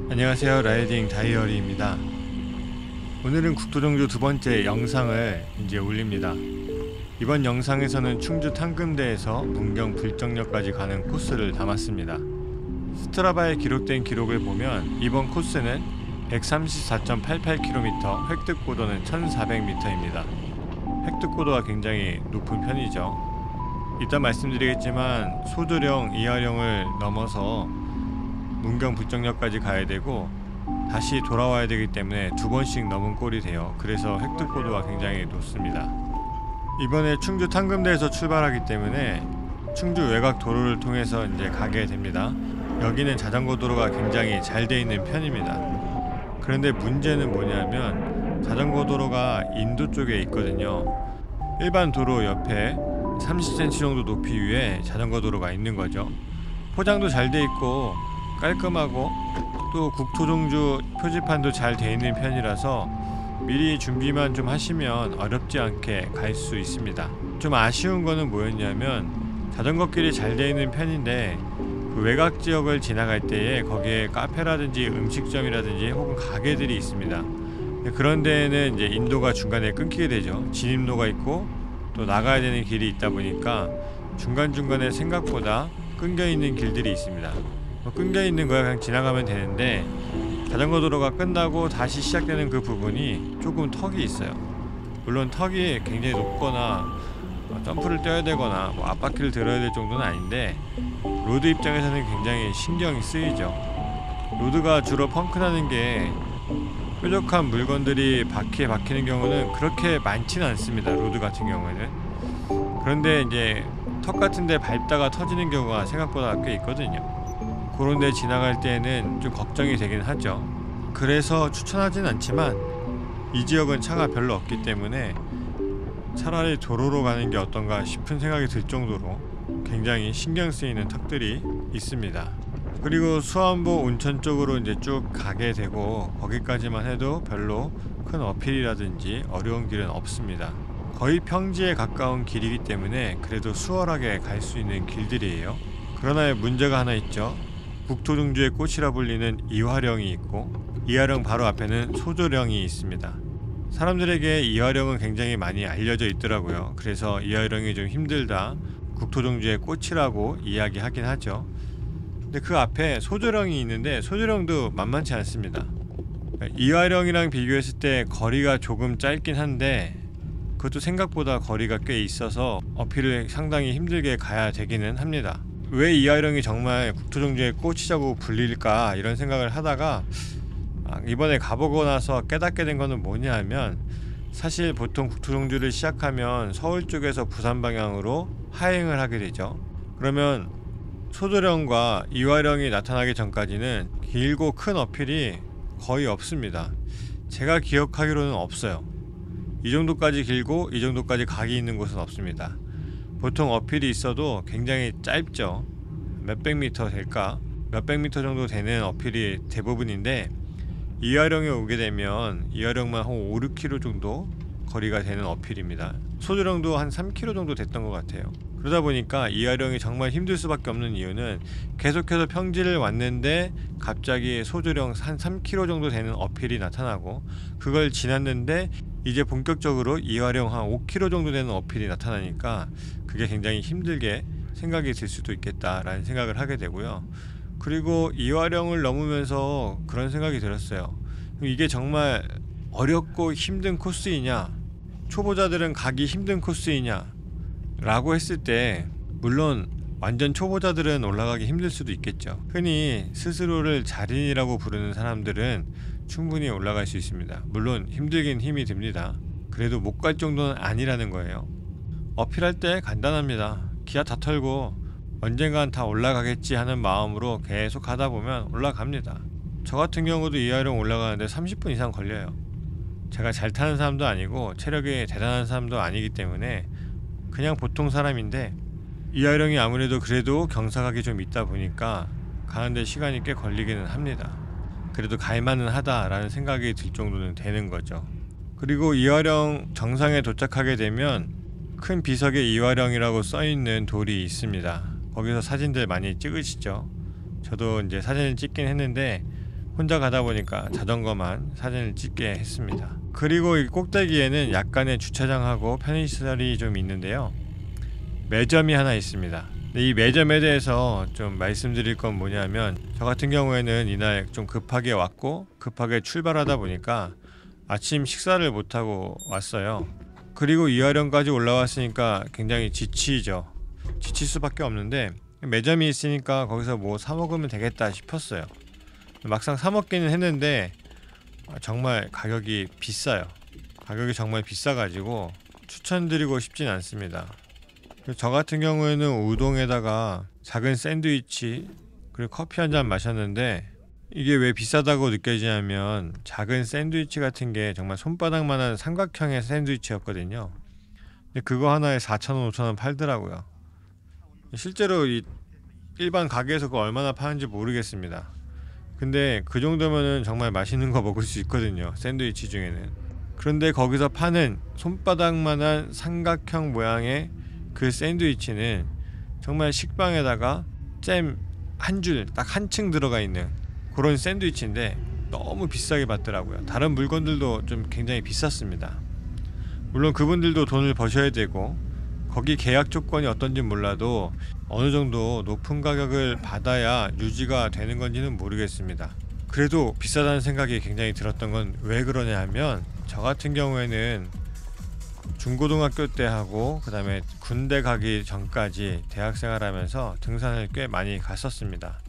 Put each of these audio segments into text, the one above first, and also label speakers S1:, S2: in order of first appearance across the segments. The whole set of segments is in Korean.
S1: 안녕하세요, 라이딩 다이어리입니다. 오늘은 국토정주 두 번째 영상을 이제 올립니다. 이번 영상에서는 충주 탕금대에서 문경 불정역까지 가는 코스를 담았습니다. 스트라바에 기록된 기록을 보면 이번 코스는 134.88km, 획득고도는 1400m입니다. 획득고도가 굉장히 높은 편이죠. 이따 말씀드리겠지만 소조령, 이하령을 넘어서 문경 불정역까지 가야 되고 다시 돌아와야 되기 때문에 두 번씩 넘은 꼴이 돼요. 그래서 획득고도가 굉장히 높습니다. 이번에 충주 탕금대에서 출발하기 때문에 충주 외곽 도로를 통해서 이제 가게 됩니다. 여기는 자전거 도로가 굉장히 잘 돼 있는 편입니다. 그런데 문제는 뭐냐면 자전거 도로가 인도 쪽에 있거든요. 일반 도로 옆에 30cm 정도 높이 위에 자전거 도로가 있는 거죠. 포장도 잘 돼 있고 깔끔하고 또 국토정주 표지판도 잘 돼 있는 편이라서 미리 준비만 좀 하시면 어렵지 않게 갈 수 있습니다. 좀 아쉬운 거는 뭐였냐면 자전거길이 잘 돼 있는 편인데 그 외곽 지역을 지나갈 때에 거기에 카페라든지 음식점이라든지 혹은 가게들이 있습니다. 그런 데에는 이제 인도가 중간에 끊기게 되죠. 진입로가 있고 또 나가야 되는 길이 있다 보니까 중간중간에 생각보다 끊겨 있는 길들이 있습니다. 끊겨 있는 거야 그냥 지나가면 되는데 자전거 도로가 끝나고 다시 시작되는 그 부분이 조금 턱이 있어요. 물론 턱이 굉장히 높거나 점프를 뛰어야 되거나 앞바퀴를 들어야 될 정도는 아닌데 로드 입장에서는 굉장히 신경이 쓰이죠. 로드가 주로 펑크 나는 게 뾰족한 물건들이 바퀴에 박히는 경우는 그렇게 많지는 않습니다. 로드 같은 경우에는. 그런데 이제 턱 같은데 밟다가 터지는 경우가 생각보다 꽤 있거든요. 그런 데 지나갈 때는 좀 걱정이 되긴 하죠. 그래서 추천하진 않지만 이 지역은 차가 별로 없기 때문에 차라리 도로로 가는 게 어떤가 싶은 생각이 들 정도로 굉장히 신경 쓰이는 턱들이 있습니다. 그리고 수안보 온천 쪽으로 이제 쭉 가게 되고 거기까지만 해도 별로 큰 어필이라든지 어려운 길은 없습니다. 거의 평지에 가까운 길이기 때문에 그래도 수월하게 갈 수 있는 길들이에요. 그러나 문제가 하나 있죠. 국토정주의 꽃이라 불리는 이화령이 있고 이화령 바로 앞에는 소조령이 있습니다. 사람들에게 이화령은 굉장히 많이 알려져 있더라고요. 그래서 이화령이 좀 힘들다, 국토정주의 꽃이라고 이야기하긴 하죠. 근데 그 앞에 소조령이 있는데 소조령도 만만치 않습니다. 이화령이랑 비교했을 때 거리가 조금 짧긴 한데 그것도 생각보다 거리가 꽤 있어서 어필을 상당히 힘들게 가야 되기는 합니다. 왜 이하령이 정말 국토정주의 꽃이라고 불릴까 이런 생각을 하다가 이번에 가보고 나서 깨닫게 된 거는 뭐냐 하면 사실 보통 국토정주를 시작하면 서울 쪽에서 부산 방향으로 하행을 하게 되죠. 그러면 소조령과 이화령이 나타나기 전까지는 길고 큰 어필이 거의 없습니다. 제가 기억하기로는 없어요. 이 정도까지 길고 이 정도까지 각이 있는 곳은 없습니다. 보통 어필이 있어도 굉장히 짧죠. 몇백 미터 될까? 몇백 미터 정도 되는 어필이 대부분인데 이하령에 오게 되면 이하령만 한 5, 6km 정도 거리가 되는 어필입니다. 소조령도 한 3km 정도 됐던 것 같아요. 그러다 보니까 이하령이 정말 힘들 수밖에 없는 이유는 계속해서 평지를 왔는데 갑자기 소조령 한 3km 정도 되는 어필이 나타나고 그걸 지났는데 이제 본격적으로 이하령 한 5km 정도 되는 어필이 나타나니까 그게 굉장히 힘들게 생각이 들 수도 있겠다라는 생각을 하게 되고요. 그리고 이하령을 넘으면서 그런 생각이 들었어요. 이게 정말 어렵고 힘든 코스이냐, 초보자들은 가기 힘든 코스이냐 라고 했을 때 물론 완전 초보자들은 올라가기 힘들 수도 있겠죠. 흔히 스스로를 자린이라고 부르는 사람들은 충분히 올라갈 수 있습니다. 물론 힘들긴 힘이 듭니다. 그래도 못 갈 정도는 아니라는 거예요. 어필할 때 간단합니다. 기아 다 털고 언젠간 다 올라가겠지 하는 마음으로 계속 하다 보면 올라갑니다. 저 같은 경우도 이하령 올라가는데 30분 이상 걸려요. 제가 잘 타는 사람도 아니고 체력이 대단한 사람도 아니기 때문에 그냥 보통 사람인데 이하령이 아무래도 그래도 경사각이 좀 있다 보니까 가는데 시간이 꽤 걸리기는 합니다. 그래도 갈만은 하다라는 생각이 들 정도는 되는 거죠. 그리고 이화령 정상에 도착하게 되면 큰 비석에 이화령이라고 써있는 돌이 있습니다. 거기서 사진들 많이 찍으시죠. 저도 이제 사진을 찍긴 했는데 혼자 가다 보니까 자전거만 사진을 찍게 했습니다. 그리고 이 꼭대기에는 약간의 주차장하고 편의시설이 좀 있는데요, 매점이 하나 있습니다. 이 매점에 대해서 좀 말씀드릴 건 뭐냐면, 저 같은 경우에는 이날 좀 급하게 왔고 급하게 출발하다 보니까 아침 식사를 못하고 왔어요. 그리고 이화령까지 올라왔으니까 굉장히 지치죠. 지칠 수밖에 없는데 매점이 있으니까 거기서 뭐 사 먹으면 되겠다 싶었어요. 막상 사 먹기는 했는데 정말 가격이 비싸요. 가격이 정말 비싸가지고 추천드리고 싶진 않습니다. 저 같은 경우에는 우동에다가 작은 샌드위치 그리고 커피 한 잔 마셨는데, 이게 왜 비싸다고 느껴지냐면 작은 샌드위치 같은 게 정말 손바닥만한 삼각형의 샌드위치였거든요. 근데 그거 하나에 4,000원, 5,000원 팔더라고요. 실제로 이 일반 가게에서 그거 얼마나 파는지 모르겠습니다. 근데 그 정도면은 정말 맛있는 거 먹을 수 있거든요, 샌드위치 중에는. 그런데 거기서 파는 손바닥만한 삼각형 모양의 그 샌드위치는 정말 식빵에다가 잼 한 줄 딱 한 층 들어가 있는 그런 샌드위치인데 너무 비싸게 받더라고요. 다른 물건들도 좀 굉장히 비쌌습니다. 물론 그분들도 돈을 버셔야 되고 거기 계약 조건이 어떤지 몰라도 어느 정도 높은 가격을 받아야 유지가 되는 건지는 모르겠습니다. 그래도 비싸다는 생각이 굉장히 들었던 건 왜 그러냐 하면, 저 같은 경우에는 중고등학교 때 하고 그 다음에 군대 가기 전까지 대학생활하면서 등산을 꽤 많이 갔었습니다.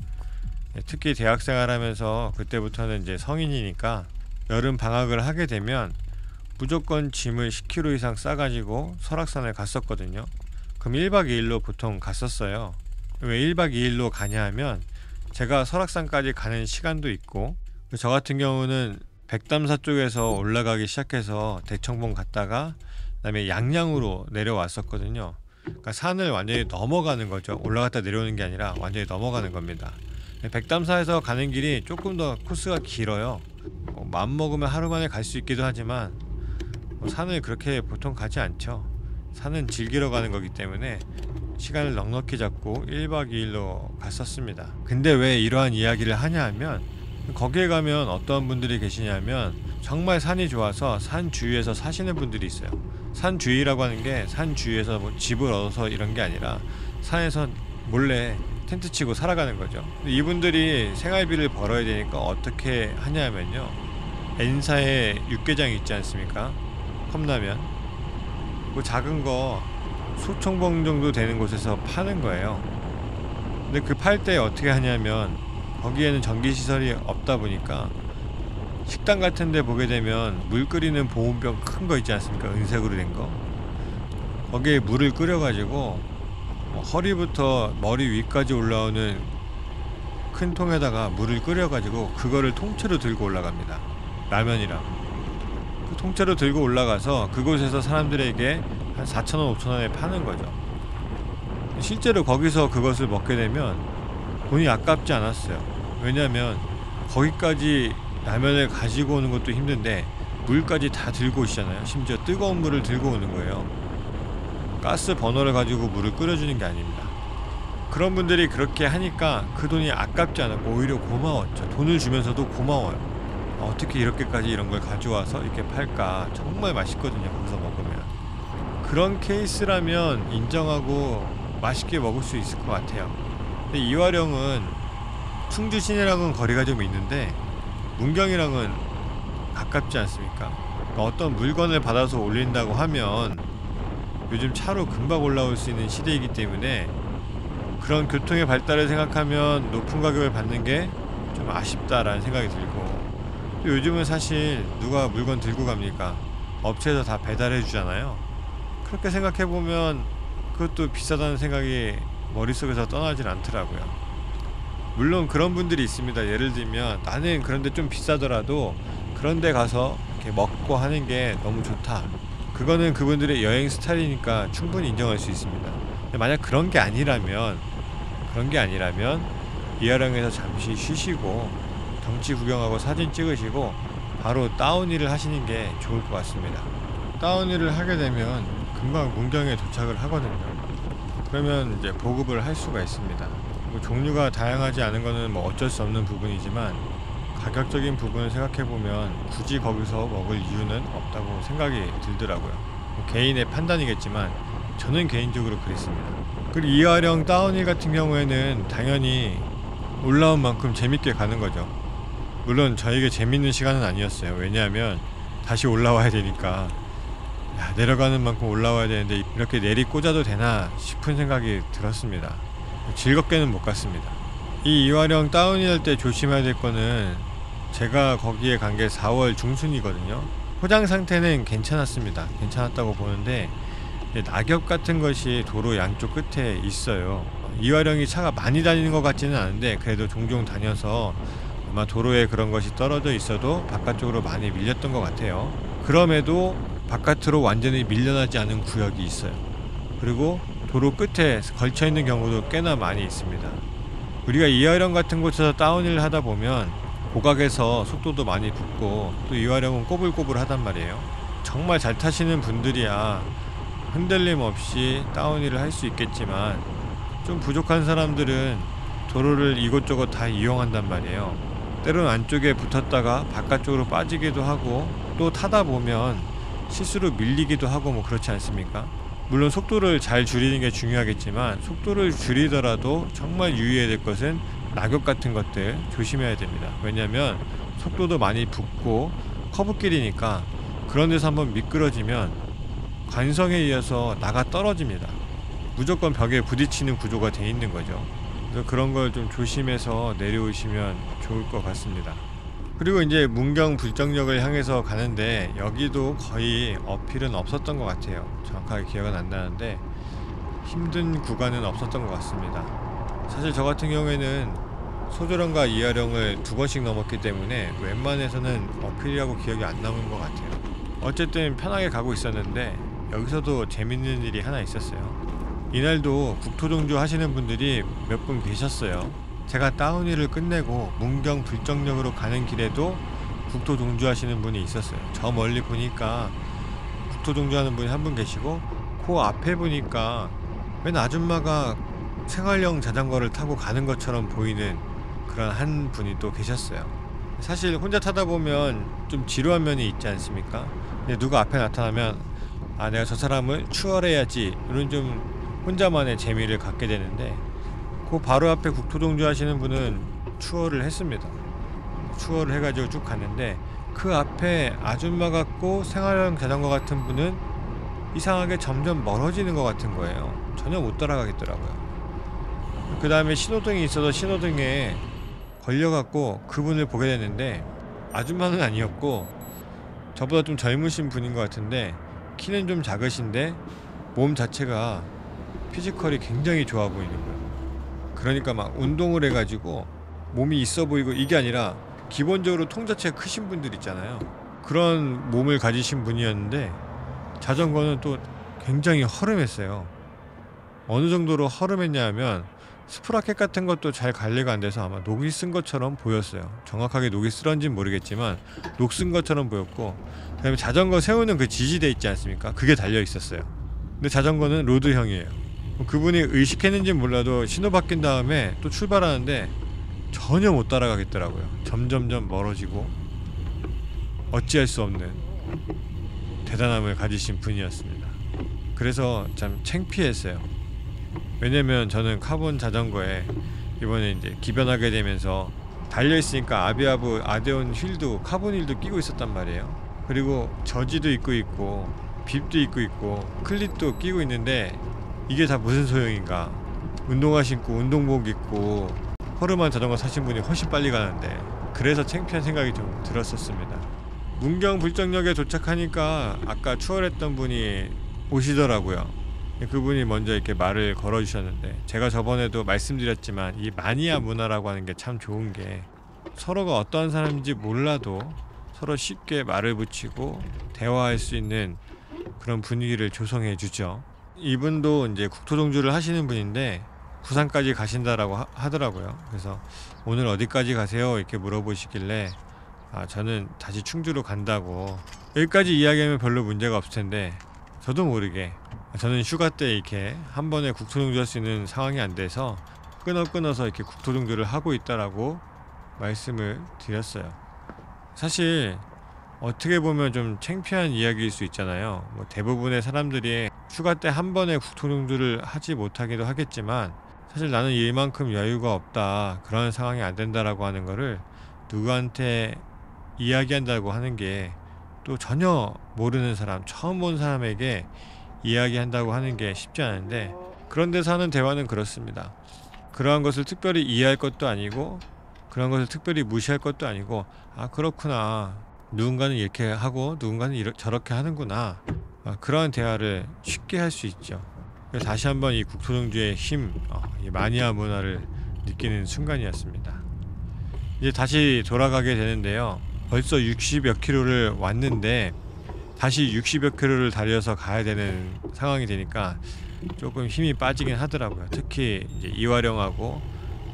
S1: 특히 대학생활하면서 그때부터는 이제 성인이니까 여름 방학을 하게 되면 무조건 짐을 10kg 이상 싸가지고 설악산을 갔었거든요. 그럼 1박 2일로 보통 갔었어요. 왜 1박 2일로 가냐 하면 제가 설악산까지 가는 시간도 있고, 저 같은 경우는 백담사 쪽에서 올라가기 시작해서 대청봉 갔다가 그다음에 양양으로 내려왔었거든요. 그러니까 산을 완전히 넘어가는 거죠. 올라갔다 내려오는 게 아니라 완전히 넘어가는 겁니다. 백담사에서 가는 길이 조금 더 코스가 길어요. 마음 먹으면 하루 만에 갈 수 있기도 하지만 산을 그렇게 보통 가지 않죠. 산은 즐기러 가는 거기 때문에 시간을 넉넉히 잡고 1박 2일로 갔었습니다. 근데 왜 이러한 이야기를 하냐 하면, 거기에 가면 어떤 분들이 계시냐면 정말 산이 좋아서 산 주위에서 사시는 분들이 있어요. 산 주위라고 하는 게 산 주위에서 뭐 집을 얻어서 이런 게 아니라 산에서 몰래 텐트 치고 살아가는 거죠. 근데 이분들이 생활비를 벌어야 되니까 어떻게 하냐면요, N사에 육개장 있지 않습니까? 컵라면 그 작은 거 소총봉 정도 되는 곳에서 파는 거예요. 근데 그 팔 때 어떻게 하냐면, 거기에는 전기시설이 없다 보니까 식당 같은 데 보게 되면 물 끓이는 보온병 큰 거 있지 않습니까? 은색으로 된 거. 거기에 물을 끓여가지고 허리부터 머리 위까지 올라오는 큰 통에다가 물을 끓여가지고 그거를 통째로 들고 올라갑니다. 라면이랑 그 통째로 들고 올라가서 그곳에서 사람들에게 한 4,000원, 5,000원에 파는 거죠. 실제로 거기서 그것을 먹게 되면 돈이 아깝지 않았어요. 왜냐면 거기까지 라면을 가지고 오는 것도 힘든데 물까지 다 들고 오시잖아요. 심지어 뜨거운 물을 들고 오는 거예요. 가스 버너를 가지고 물을 끓여주는 게 아닙니다. 그런 분들이 그렇게 하니까 그 돈이 아깝지 않았고 오히려 고마웠죠. 돈을 주면서도 고마워요. 어떻게 이렇게까지 이런 걸 가져와서 이렇게 팔까. 정말 맛있거든요, 거기서 먹으면. 그런 케이스라면 인정하고 맛있게 먹을 수 있을 것 같아요. 근데 이화령은 충주 시내랑은 거리가 좀 있는데 문경이랑은 가깝지 않습니까? 그러니까 어떤 물건을 받아서 올린다고 하면 요즘 차로 금방 올라올 수 있는 시대이기 때문에 그런 교통의 발달을 생각하면 높은 가격을 받는 게 좀 아쉽다라는 생각이 들고, 또 요즘은 사실 누가 물건 들고 갑니까? 업체에서 다 배달해 주잖아요. 그렇게 생각해보면 그것도 비싸다는 생각이 머릿속에서 떠나질 않더라고요. 물론 그런 분들이 있습니다. 예를 들면 나는 그런데 좀 비싸더라도 그런데 가서 이렇게 먹고 하는 게 너무 좋다. 그거는 그분들의 여행 스타일이니까 충분히 인정할 수 있습니다. 근데 만약 그런 게 아니라면 이화령에서 잠시 쉬시고 경치 구경하고 사진 찍으시고 바로 다운힐을 하시는 게 좋을 것 같습니다. 다운힐을 하게 되면 금방 문경에 도착을 하거든요. 그러면 이제 보급을 할 수가 있습니다. 뭐 종류가 다양하지 않은 거는 뭐 어쩔 수 없는 부분이지만 가격적인 부분을 생각해보면 굳이 거기서 먹을 이유는 없다고 생각이 들더라고요. 뭐 개인의 판단이겠지만 저는 개인적으로 그랬습니다. 그리고 이화령 다운힐 같은 경우에는 당연히 올라온 만큼 재밌게 가는 거죠. 물론 저에게 재밌는 시간은 아니었어요. 왜냐하면 다시 올라와야 되니까, 야, 내려가는 만큼 올라와야 되는데 이렇게 내리 꽂아도 되나 싶은 생각이 들었습니다. 즐겁게는 못 갔습니다. 이 이화령 다운힐 할 때 조심해야 될 거는, 제가 거기에 간 게 4월 중순이거든요. 포장 상태는 괜찮았습니다. 괜찮았다고 보는데 낙엽 같은 것이 도로 양쪽 끝에 있어요. 이화령이 차가 많이 다니는 것 같지는 않은데 그래도 종종 다녀서 아마 도로에 그런 것이 떨어져 있어도 바깥쪽으로 많이 밀렸던 것 같아요. 그럼에도 바깥으로 완전히 밀려나지 않은 구역이 있어요. 그리고 도로 끝에 걸쳐있는 경우도 꽤나 많이 있습니다. 우리가 이화령 같은 곳에서 다운힐을 하다 보면 고각에서 속도도 많이 붙고 또 이화령은 꼬불꼬불 하단 말이에요. 정말 잘 타시는 분들이야 흔들림 없이 다운힐을 할 수 있겠지만, 좀 부족한 사람들은 도로를 이곳저곳 다 이용한단 말이에요. 때로는 안쪽에 붙었다가 바깥쪽으로 빠지기도 하고, 또 타다 보면 실수로 밀리기도 하고 뭐 그렇지 않습니까? 물론 속도를 잘 줄이는 게 중요하겠지만, 속도를 줄이더라도 정말 유의해야 될 것은 낙엽 같은 것들 조심해야 됩니다. 왜냐면 속도도 많이 붙고 커브길이니까 그런 데서 한번 미끄러지면 관성에 의해서 나가 떨어집니다. 무조건 벽에 부딪히는 구조가 돼 있는 거죠. 그래서 그런 걸 좀 조심해서 내려오시면 좋을 것 같습니다. 그리고 이제 문경 불정역을 향해서 가는데 여기도 거의 어필은 없었던 것 같아요. 정확하게 기억은 안 나는데 힘든 구간은 없었던 것 같습니다. 사실 저 같은 경우에는 소조령과 이화령을 2번씩 넘었기 때문에 웬만해서는 어필이라고 기억이 안 남은 것 같아요. 어쨌든 편하게 가고 있었는데 여기서도 재밌는 일이 하나 있었어요. 이날도 국토종주 하시는 분들이 몇 분 계셨어요. 제가 다운힐을 끝내고 문경 불정역으로 가는 길에도 국토종주 하시는 분이 있었어요. 저 멀리 보니까 국토종주 하는 분이 한 분 계시고, 그 앞에 보니까 웬 아줌마가 생활용 자전거를 타고 가는 것처럼 보이는 그런 한 분이 또 계셨어요. 사실 혼자 타다 보면 좀 지루한 면이 있지 않습니까? 근데 누가 앞에 나타나면 아, 내가 저 사람을 추월해야지, 이런 좀 혼자만의 재미를 갖게 되는데, 그 바로 앞에 국토종주 하시는 분은 추월을 했습니다. 추월을 해가지고 쭉 갔는데 그 앞에 아줌마 같고 생활용 자전거 같은 분은 이상하게 점점 멀어지는 것 같은 거예요. 전혀 못 따라가겠더라고요. 그 다음에 신호등이 있어서 신호등에 걸려갖고 그분을 보게 됐는데, 아줌마는 아니었고 저보다 좀 젊으신 분인 것 같은데 키는 좀 작으신데 몸 자체가 피지컬이 굉장히 좋아 보이는 거예요. 그러니까 막 운동을 해가지고 몸이 있어 보이고, 이게 아니라 기본적으로 통 자체가 크신 분들 있잖아요. 그런 몸을 가지신 분이었는데 자전거는 또 굉장히 허름했어요. 어느 정도로 허름했냐 하면 스프라켓 같은 것도 잘 관리가 안 돼서 아마 녹이 쓴 것처럼 보였어요. 정확하게 녹이 쓸었는지는 모르겠지만 녹 쓴 것처럼 보였고, 그 다음에 자전거 세우는 그 지지대 있지 않습니까? 그게 달려 있었어요. 근데 자전거는 로드형이에요. 그분이 의식했는지는 몰라도 신호 바뀐 다음에 또 출발하는데 전혀 못 따라가겠더라고요. 점점점 멀어지고 어찌할 수 없는 대단함을 가지신 분이었습니다. 그래서 참 창피했어요. 왜냐면 저는 카본 자전거에 이번에 이제 기변하게 되면서 달려있으니까 아비아브 아데온 휠도 카본 휠도 끼고 있었단 말이에요. 그리고 저지도 입고 있고 빕도 입고 있고 클립도 끼고 있는데 이게 다 무슨 소용인가. 운동화 신고 운동복 입고 허름한 자전거 사신 분이 훨씬 빨리 가는데, 그래서 창피한 생각이 좀 들었었습니다. 문경 불정역에 도착하니까 아까 추월했던 분이 오시더라고요. 그분이 먼저 이렇게 말을 걸어주셨는데, 제가 저번에도 말씀드렸지만 이 마니아 문화라고 하는 게 참 좋은 게, 서로가 어떤 사람인지 몰라도 서로 쉽게 말을 붙이고 대화할 수 있는 그런 분위기를 조성해 주죠. 이분도 이제 국토종주를 하시는 분인데 부산까지 가신다라고 하더라고요. 그래서 오늘 어디까지 가세요? 이렇게 물어보시길래 저는 다시 충주로 간다고. 여기까지 이야기하면 별로 문제가 없을 텐데 저도 모르게 저는 휴가 때 이렇게 한 번에 국토종주할 수 있는 상황이 안 돼서 끊어서 이렇게 국토종주를 하고 있다라고 말씀을 드렸어요. 사실 어떻게 보면 좀 창피한 이야기일 수 있잖아요. 뭐 대부분의 사람들이 휴가 때 한 번에 국토종주를 하지 못하기도 하겠지만 사실 나는 일만큼 여유가 없다, 그런 상황이 안 된다라고 하는 거를 누구한테 이야기한다고 하는 게 또 전혀 모르는 사람, 처음 본 사람에게 이야기한다고 하는 게 쉽지 않은데, 그런 데서 하는 대화는 그렇습니다. 그러한 것을 특별히 이해할 것도 아니고 그런 것을 특별히 무시할 것도 아니고, 그렇구나, 누군가는 이렇게 하고 누군가는 저렇게 하는구나, 그러한 대화를 쉽게 할 수 있죠. 다시 한번 이 국토종주의 힘, 이 마니아 문화를 느끼는 순간이었습니다. 이제 다시 돌아가게 되는데요. 벌써 60여 킬로를 왔는데 다시 60여 킬로를 달려서 가야 되는 상황이 되니까 조금 힘이 빠지긴 하더라고요. 특히 이제 이화령하고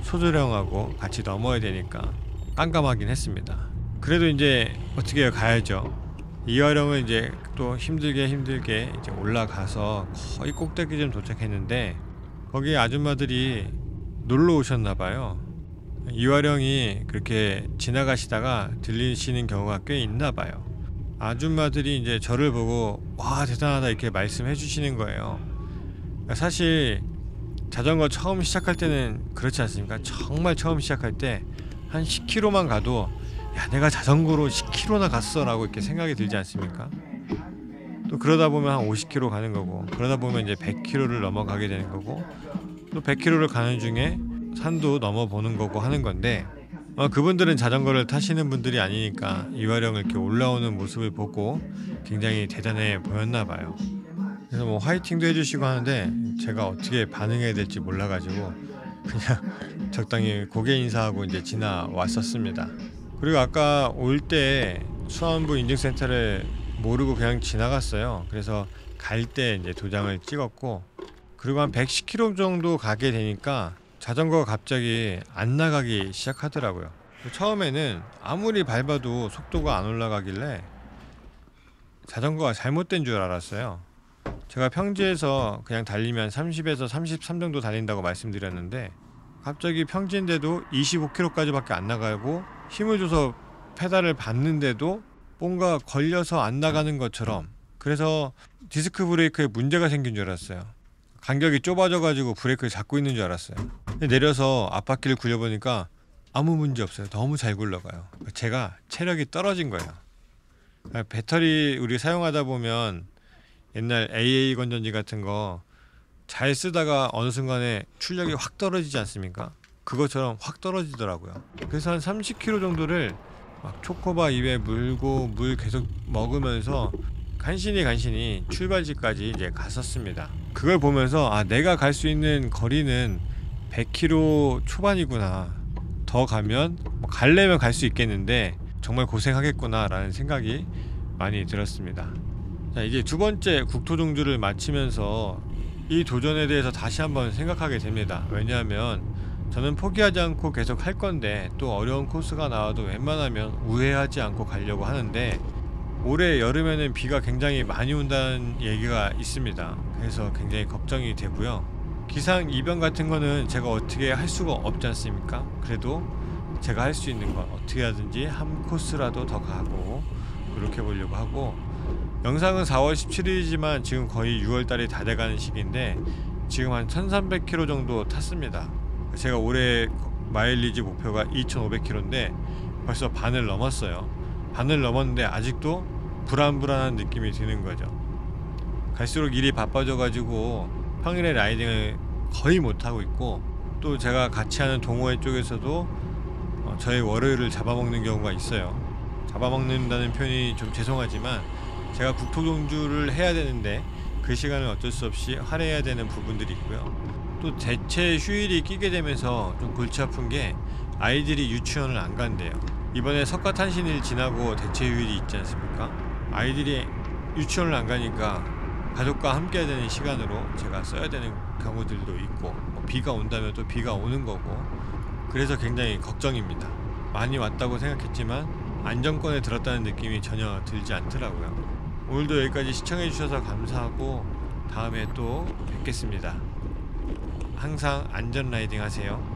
S1: 소조령하고 같이 넘어야 되니까 깜깜하긴 했습니다. 그래도 이제 어떻게 가야죠. 이화령은 이제 또 힘들게 이제 올라가서 거의 꼭대기쯤 도착했는데 거기 아줌마들이 놀러 오셨나봐요. 이화령이 그렇게 지나가시다가 들리시는 경우가 꽤 있나봐요. 아줌마들이 이제 저를 보고 와 대단하다 이렇게 말씀해 주시는 거예요. 사실 자전거 처음 시작할 때는 그렇지 않습니까? 정말 처음 시작할 때 한 10km만 가도 야 내가 자전거로 10km나 갔어 라고 이렇게 생각이 들지 않습니까? 또 그러다 보면 한 50km 가는 거고, 그러다 보면 이제 100km를 넘어가게 되는 거고, 또 100km를 가는 중에 산도 넘어보는 거고 하는 건데, 그분들은 자전거를 타시는 분들이 아니니까 이화령을 이렇게 올라오는 모습을 보고 굉장히 대단해 보였나 봐요. 그래서 뭐 화이팅도 해주시고 하는데 제가 어떻게 반응해야 될지 몰라가지고 그냥 적당히 고개 인사하고 이제 지나왔었습니다. 그리고 아까 올 때 수안부 인증센터를 모르고 그냥 지나갔어요. 그래서 갈 때 이제 도장을 찍었고, 그리고 한 110km 정도 가게 되니까 자전거가 갑자기 안 나가기 시작하더라고요. 처음에는 아무리 밟아도 속도가 안 올라가길래 자전거가 잘못된 줄 알았어요. 제가 평지에서 그냥 달리면 30에서 33 정도 달린다고 말씀드렸는데 갑자기 평지인데도 25km까지 밖에 안 나가고 힘을 줘서 페달을 밟는데도 뭔가 걸려서 안 나가는 것처럼, 그래서 디스크 브레이크에 문제가 생긴 줄 알았어요. 간격이 좁아져가지고 브레이크를 잡고 있는 줄 알았어요. 근데 내려서 앞바퀴를 굴려보니까 아무 문제 없어요. 너무 잘 굴러가요. 제가 체력이 떨어진 거예요. 배터리 우리 사용하다 보면 옛날 AA 건전지 같은 거 잘 쓰다가 어느 순간에 출력이 확 떨어지지 않습니까? 그것처럼 확 떨어지더라고요. 그래서 한 30km 정도를 막 초코바 입에 물고 물 계속 먹으면서 간신히 출발지까지 이제 갔었습니다. 그걸 보면서 내가 갈 수 있는 거리는 100km 초반이구나. 더 가면 가려면 갈 수 있겠는데 정말 고생하겠구나 라는 생각이 많이 들었습니다. 자, 이제 두 번째 국토종주를 마치면서 이 도전에 대해서 다시 한번 생각하게 됩니다. 왜냐하면 저는 포기하지 않고 계속 할 건데, 또 어려운 코스가 나와도 웬만하면 우회하지 않고 가려고 하는데, 올해 여름에는 비가 굉장히 많이 온다는 얘기가 있습니다. 그래서 굉장히 걱정이 되고요. 기상 이변 같은 거는 제가 어떻게 할 수가 없지 않습니까? 그래도 제가 할 수 있는 건 어떻게 하든지 한 코스라도 더 가고 노력해 보려고 하고, 영상은 4월 17일이지만 지금 거의 6월달이 다 돼가는 시기인데 지금 한 1300km 정도 탔습니다. 제가 올해 마일리지 목표가 2500km인데 벌써 반을 넘었어요. 반을 넘었는데 아직도 불안한 느낌이 드는 거죠. 갈수록 일이 바빠져가지고 평일에 라이딩을 거의 못하고 있고, 또 제가 같이 하는 동호회 쪽에서도 저의 월요일을 잡아먹는 경우가 있어요. 잡아먹는다는 표현이 좀 죄송하지만 제가 국토종주를 해야 되는데 그 시간을 어쩔 수 없이 할애해야 되는 부분들이 있고요. 또 대체 휴일이 끼게 되면서 좀 골치 아픈 게 아이들이 유치원을 안 간대요. 이번에 석가탄신일 지나고 대체 휴일이 있지 않습니까? 아이들이 유치원을 안 가니까 가족과 함께 해야 되는 시간으로 제가 써야 되는 경우들도 있고, 비가 온다면 또 비가 오는 거고, 그래서 굉장히 걱정입니다. 많이 왔다고 생각했지만 안정권에 들었다는 느낌이 전혀 들지 않더라고요. 오늘도 여기까지 시청해주셔서 감사하고 다음에 또 뵙겠습니다. 항상 안전 라이딩 하세요.